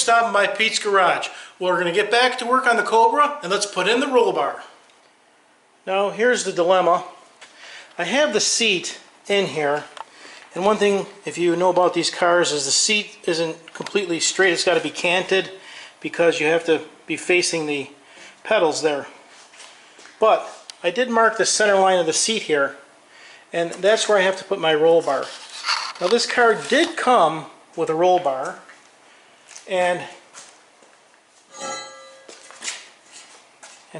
stopping by Pete's Garage. We're going to get back to work on the Cobra and let's put in the roll bar. Now here's the dilemma. I have the seat in here, and one thing, if you know about these cars, is the seat isn't completely straight. It's got to be canted because you have to be facing the pedals there. But I did mark the center line of the seat here, and that's where I have to put my roll bar. Now this car did come with a roll bar, and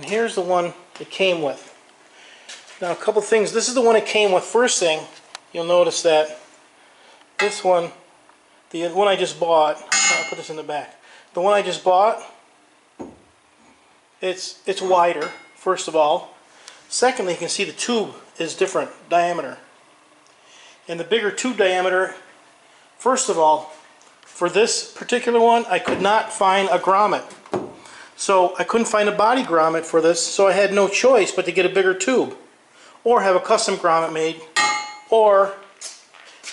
here's the one it came with. Now a couple things. This is the one it came with. First thing, you'll notice that this one, the one I just bought, I'll put this in the back. The one I just bought, it's wider, first of all. Secondly, you can see the tube is different diameter. And the bigger tube diameter, first of all, for this particular one, I could not find a grommet. So I couldn't find a body grommet for this, so I had no choice but to get a bigger tube, or have a custom grommet made, or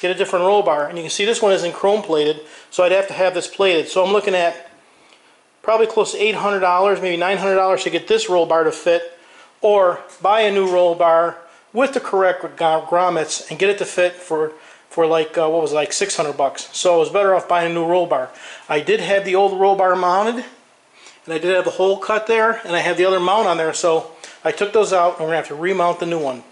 get a different roll bar. And you can see this one isn't chrome plated, so I'd have to have this plated. So I'm looking at probably close to $800, maybe $900 to get this roll bar to fit, or buy a new roll bar with the correct grommets and get it to fit for like what was it, like $600. So I was better off buying a new roll bar. I did have the old roll bar mounted, and I did have the hole cut there, and I had the other mount on there, so I took those out, and we're going to have to remount the new one.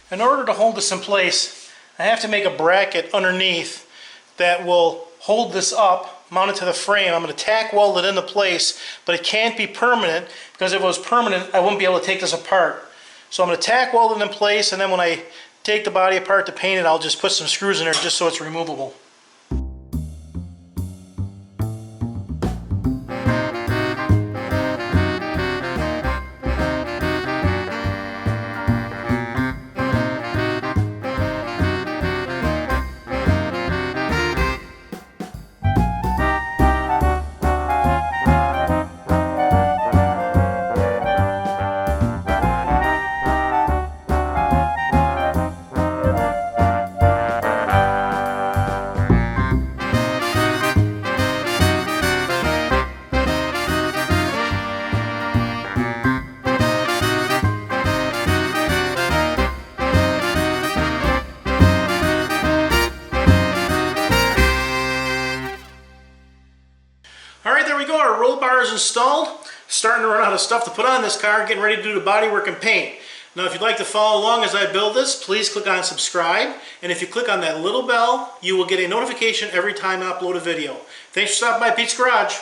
In order to hold this in place, I have to make a bracket underneath that will hold this up, mount it to the frame. I'm going to tack weld it into place, but it can't be permanent, because if it was permanent, I wouldn't be able to take this apart. So I'm going to tack weld it in place, and then when I take the body apart to paint it, I'll just put some screws in there just so it's removable. Alright, there we go. Our roll bar is installed. Starting to run out of stuff to put on this car, getting ready to do the bodywork and paint. Now if you'd like to follow along as I build this, please click on subscribe. And if you click on that little bell, you will get a notification every time I upload a video. Thanks for stopping by Pete's Garage.